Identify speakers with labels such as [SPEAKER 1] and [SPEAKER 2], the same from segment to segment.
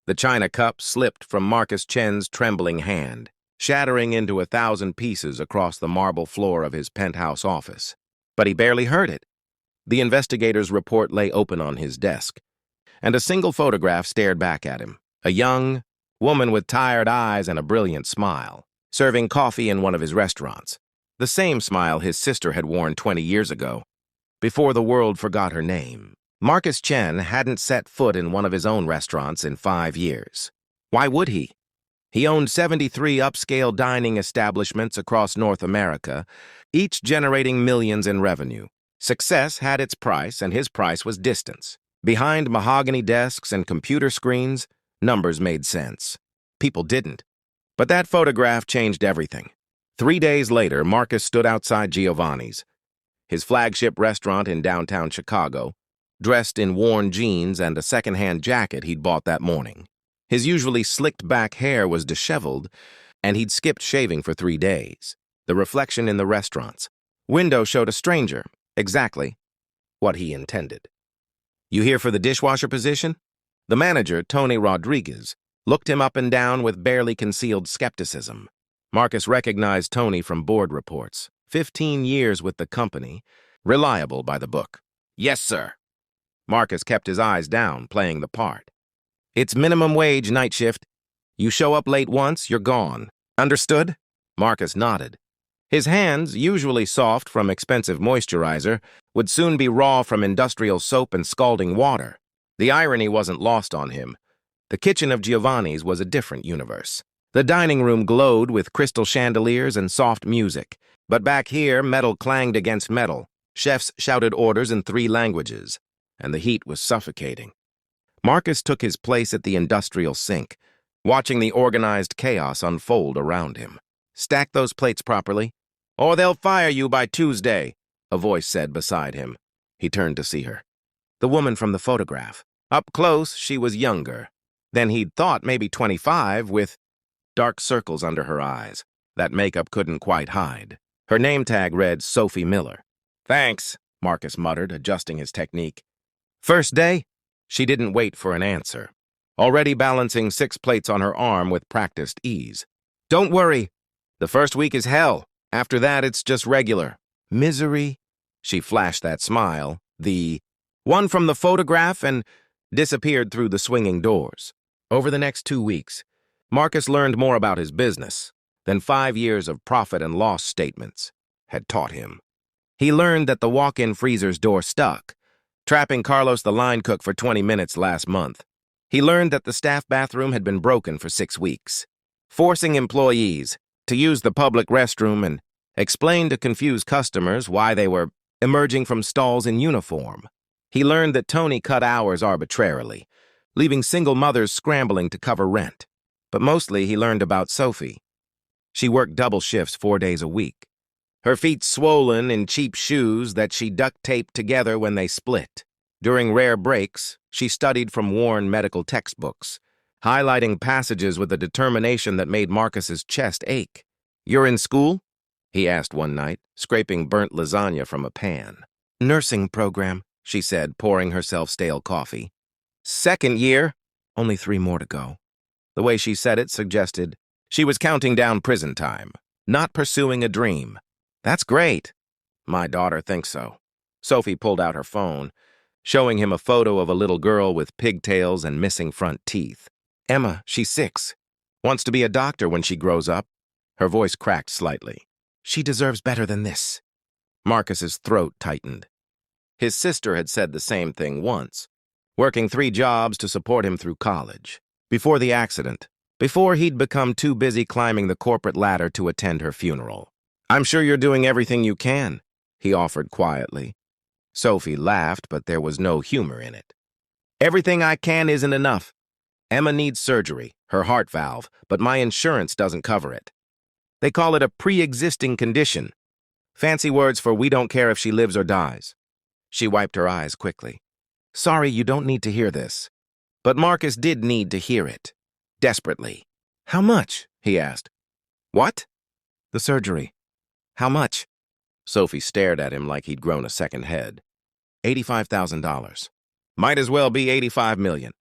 [SPEAKER 1] The china cup slipped from Marcus Chen's trembling hand, shattering into 1,000 pieces across the marble floor of his penthouse office. But he barely heard it. The investigator's report lay open on his desk, and a single photograph stared back at him. A young woman with tired eyes and a brilliant smile, serving coffee in one of his restaurants. The same smile his sister had worn 20 years ago, before the world forgot her name. Marcus Chen hadn't set foot in one of his own restaurants in 5 years. Why would he? He owned 73 upscale dining establishments across North America, each generating millions in revenue. Success had its price, and his price was distance. Behind mahogany desks and computer screens, numbers made sense. People didn't. But that photograph changed everything. 3 days later, Marcus stood outside Giovanni's, his flagship restaurant in downtown Chicago, dressed in worn jeans and a second-hand jacket he'd bought that morning. His usually slicked-back hair was disheveled, and he'd skipped shaving for 3 days. The reflection in the restaurant's window showed a stranger, exactly what he intended. "You here for the dishwasher position?" The manager, Tony Rodriguez, looked him up and down with barely concealed skepticism. Marcus recognized Tony from board reports. 15 years with the company, reliable by the book. "Yes, sir." Marcus kept his eyes down, playing the part. "It's minimum wage night shift. You show up late once, you're gone. Understood?" Marcus nodded. His hands, usually soft from expensive moisturizer, would soon be raw from industrial soap and scalding water. The irony wasn't lost on him. The kitchen of Giovanni's was a different universe. The dining room glowed with crystal chandeliers and soft music, but back here, metal clanged against metal. Chefs shouted orders in 3 languages, and the heat was suffocating. Marcus took his place at the industrial sink, watching the organized chaos unfold around him. "Stack those plates properly, or they'll fire you by Tuesday," a voice said beside him. He turned to see her. The woman from the photograph. Up close, she was younger than he'd thought, maybe 25, with dark circles under her eyes that makeup couldn't quite hide. Her name tag read Sophie Miller. "Thanks," Marcus muttered, adjusting his technique. "First day?" She didn't wait for an answer, already balancing 6 plates on her arm with practiced ease. "Don't worry. The first week is hell. After that, it's just regular. Misery." She flashed that smile, the one from the photograph, and disappeared through the swinging doors. Over the next 2 weeks, Marcus learned more about his business than 5 years of profit and loss statements had taught him. He learned that the walk-in freezer's door stuck, trapping Carlos the line cook for 20 minutes last month. He learned that the staff bathroom had been broken for 6 weeks, forcing employees to use the public restroom, and explained to confused customers why they were emerging from stalls in uniform. He learned that Tony cut hours arbitrarily, leaving single mothers scrambling to cover rent. But mostly he learned about Sophie. She worked double shifts 4 days a week, her feet swollen in cheap shoes that she duct-taped together when they split. During rare breaks, she studied from worn medical textbooks, highlighting passages with a determination that made Marcus's chest ache. "You're in school?" he asked one night, scraping burnt lasagna from a pan. "Nursing program," she said, pouring herself stale coffee. "Second year?" "Only 3 more to go." The way she said it suggested she was counting down prison time, not pursuing a dream. "That's great." "My daughter thinks so." Sophie pulled out her phone, showing him a photo of a little girl with pigtails and missing front teeth. "Emma, she's 6. Wants to be a doctor when she grows up." Her voice cracked slightly. "She deserves better than this." Marcus's throat tightened. His sister had said the same thing once, working 3 jobs to support him through college. Before the accident, before he'd become too busy climbing the corporate ladder to attend her funeral. "I'm sure you're doing everything you can," he offered quietly. Sophie laughed, but there was no humor in it. "Everything I can isn't enough. Emma needs surgery, her heart valve, but my insurance doesn't cover it. They call it a pre-existing condition. Fancy words for we don't care if she lives or dies." She wiped her eyes quickly. "Sorry, you don't need to hear this." But Marcus did need to hear it. Desperately. "How much?" he asked. "What?" "The surgery. How much?" Sophie stared at him like he'd grown a second head. $85,000. "Might as well be 85 million.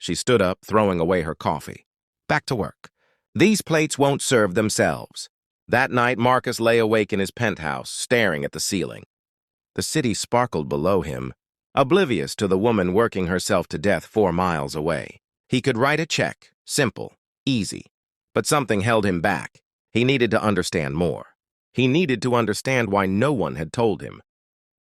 [SPEAKER 1] She stood up, throwing away her coffee. Back to work. These plates won't serve themselves. That night, Marcus lay awake in his penthouse, staring at the ceiling. The city sparkled below him, oblivious to the woman working herself to death 4 miles away. He could write a check, simple, easy. But something held him back. He needed to understand more. He needed to understand why no one had told him.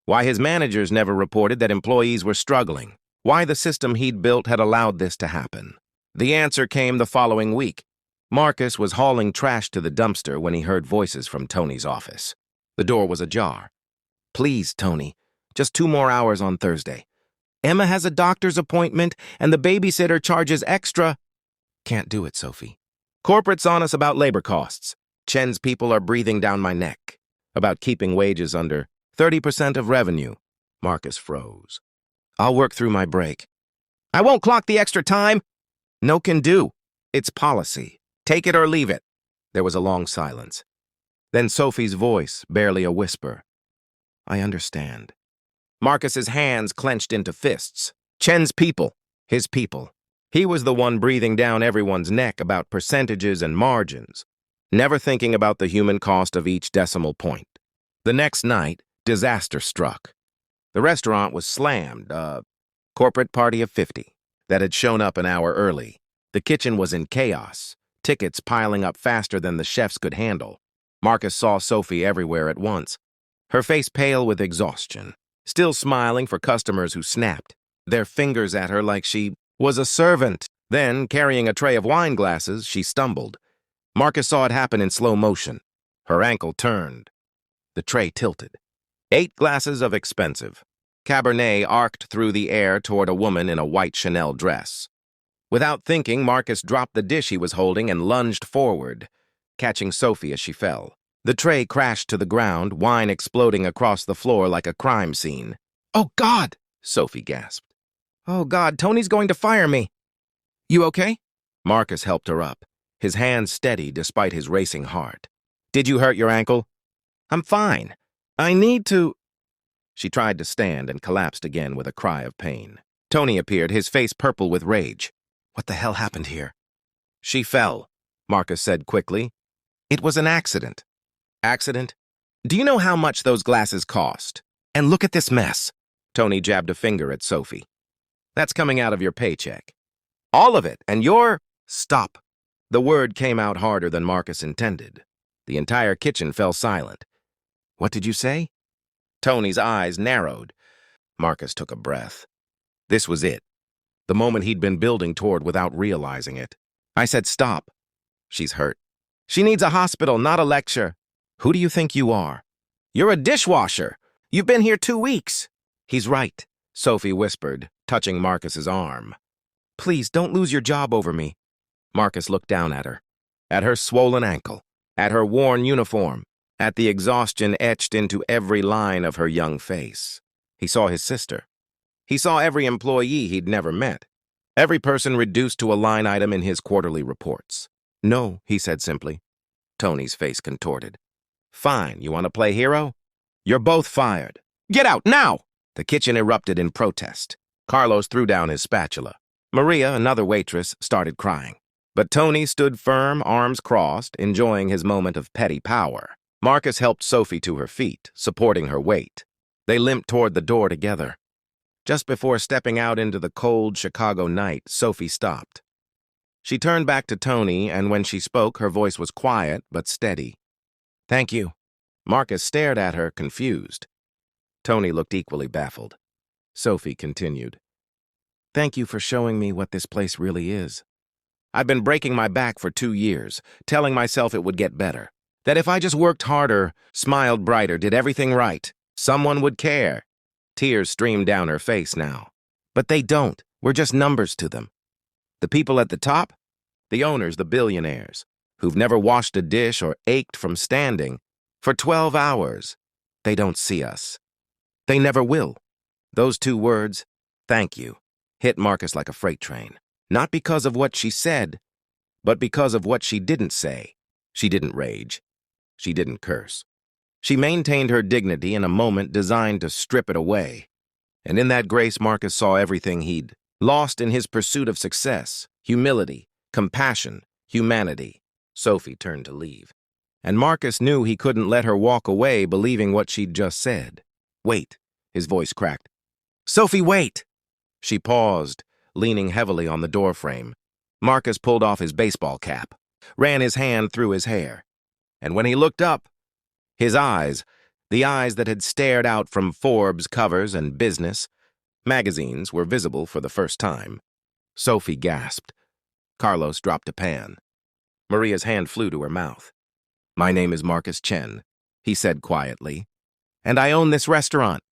[SPEAKER 1] Why his managers never reported that employees were struggling. Why the system he'd built had allowed this to happen. The answer came the following week. Marcus was hauling trash to the dumpster when he heard voices from Tony's office. The door was ajar. "Please, Tony, just 2 more hours on Thursday. Emma has a doctor's appointment, and the babysitter charges extra." "Can't do it, Sophie. Corporate's on us about labor costs. Chen's people are breathing down my neck. About keeping wages under 30% of revenue." Marcus froze. "I'll work through my break." "I won't clock the extra time." "No can do. It's policy. Take it or leave it." There was a long silence. Then Sophie's voice, barely a whisper. "I understand." Marcus's hands clenched into fists. Chen's people. His people. He was the one breathing down everyone's neck about percentages and margins, never thinking about the human cost of each decimal point. The next night, disaster struck. The restaurant was slammed, a corporate party of 50 that had shown up an hour early. The kitchen was in chaos, tickets piling up faster than the chefs could handle. Marcus saw Sophie everywhere at once, her face pale with exhaustion, still smiling for customers who snapped their fingers at her like she was a servant. Then, carrying a tray of wine glasses, she stumbled. Marcus saw it happen in slow motion. Her ankle turned. The tray tilted. 8 glasses of expensive Cabernet arced through the air toward a woman in a white Chanel dress. Without thinking, Marcus dropped the dish he was holding and lunged forward, catching Sophie as she fell. The tray crashed to the ground, wine exploding across the floor like a crime scene. "Oh, God!" Sophie gasped. "Oh, God, Tony's going to fire me." "You okay?" Marcus helped her up, his hands steady despite his racing heart. "Did you hurt your ankle?" "I'm fine. I need to—" She tried to stand and collapsed again with a cry of pain. Tony appeared, his face purple with rage. "What the hell happened here?" "She fell," Marcus said quickly. "It was an accident." "Accident? Do you know how much those glasses cost? And look at this mess." Tony jabbed a finger at Sophie. "That's coming out of your paycheck. All of it, and you're—" "Stop." The word came out harder than Marcus intended. The entire kitchen fell silent. "What did you say?" Tony's eyes narrowed. Marcus took a breath. This was it. The moment he'd been building toward without realizing it. "I said stop. She's hurt. She needs a hospital, not a lecture." "Who do you think you are?" "You're a dishwasher. You've been here 2 weeks." "He's right," Sophie whispered, touching Marcus's arm. "Please, don't lose your job over me." Marcus looked down at her swollen ankle, at her worn uniform, at the exhaustion etched into every line of her young face. He saw his sister. He saw every employee he'd never met, every person reduced to a line item in his quarterly reports. "No," he said simply. Tony's face contorted. "Fine, you want to play hero? You're both fired. Get out, now!" The kitchen erupted in protest. Carlos threw down his spatula. Maria, another waitress, started crying. But Tony stood firm, arms crossed, enjoying his moment of petty power. Marcus helped Sophie to her feet, supporting her weight. They limped toward the door together. Just before stepping out into the cold Chicago night, Sophie stopped. She turned back to Tony, and when she spoke, her voice was quiet but steady. "Thank you." Marcus stared at her, confused. Tony looked equally baffled. Sophie continued. "Thank you for showing me what this place really is. I've been breaking my back for 2 years, telling myself it would get better. That if I just worked harder, smiled brighter, did everything right, someone would care." Tears streamed down her face now. "But they don't. We're just numbers to them. The people at the top? The owners, the billionaires, who've never washed a dish or ached from standing for 12 hours. They don't see us. They never will." Those 2 words, "thank you," hit Marcus like a freight train. Not because of what she said, but because of what she didn't say. She didn't rage. She didn't curse. She maintained her dignity in a moment designed to strip it away. And in that grace, Marcus saw everything he'd lost in his pursuit of success, humility, compassion, humanity. Sophie turned to leave. And Marcus knew he couldn't let her walk away believing what she'd just said. "Wait," his voice cracked. "Sophie, wait!" She paused, leaning heavily on the doorframe. Marcus pulled off his baseball cap, ran his hand through his hair. And when he looked up, his eyes, the eyes that had stared out from Forbes covers and business magazines, were visible for the first time. Sophie gasped. Carlos dropped a pan. Maria's hand flew to her mouth. "My name is Marcus Chen," he said quietly. "And I own this restaurant.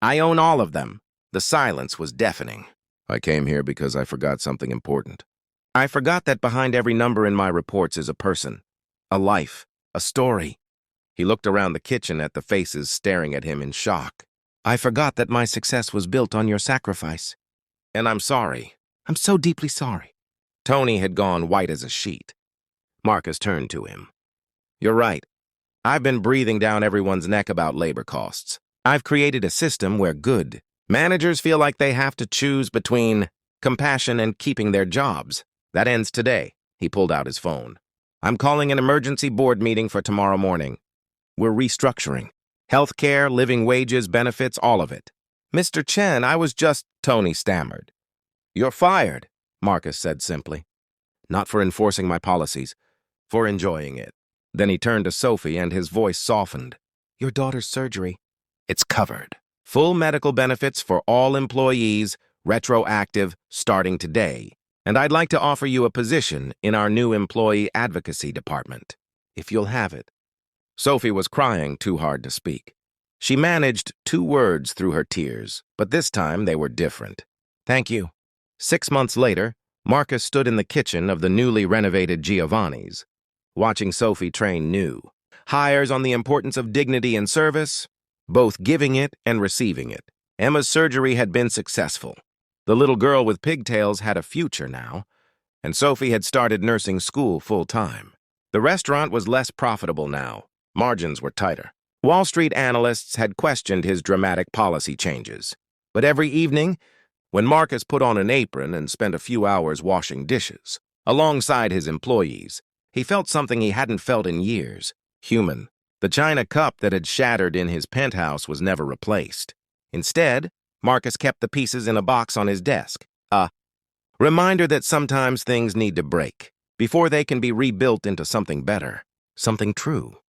[SPEAKER 1] I own all of them." The silence was deafening. "I came here because I forgot something important. I forgot that behind every number in my reports is a person, a life, a story." He looked around the kitchen at the faces staring at him in shock. "I forgot that my success was built on your sacrifice. And I'm sorry. I'm so deeply sorry." Tony had gone white as a sheet. Marcus turned to him. "You're right. I've been breathing down everyone's neck about labor costs. I've created a system where good managers feel like they have to choose between compassion and keeping their jobs. That ends today." He pulled out his phone. "I'm calling an emergency board meeting for tomorrow morning. We're restructuring. Healthcare, living wages, benefits, all of it." "Mr. Chen, I was just—" Tony stammered. "You're fired," Marcus said simply. "Not for enforcing my policies, for enjoying it." Then he turned to Sophie and his voice softened. "Your daughter's surgery, it's covered. Full medical benefits for all employees, retroactive, starting today. And I'd like to offer you a position in our new employee advocacy department, if you'll have it." Sophie was crying too hard to speak. She managed 2 words through her tears, but this time they were different. "Thank you." 6 months later, Marcus stood in the kitchen of the newly renovated Giovanni's, watching Sophie train new hires on the importance of dignity and service, both giving it and receiving it. Emma's surgery had been successful. The little girl with pigtails had a future now, and Sophie had started nursing school full-time. The restaurant was less profitable now. Margins were tighter. Wall Street analysts had questioned his dramatic policy changes. But every evening, when Marcus put on an apron and spent a few hours washing dishes, alongside his employees, he felt something he hadn't felt in years: human. The china cup that had shattered in his penthouse was never replaced. Instead, Marcus kept the pieces in a box on his desk, a reminder that sometimes things need to break before they can be rebuilt into something better, something true.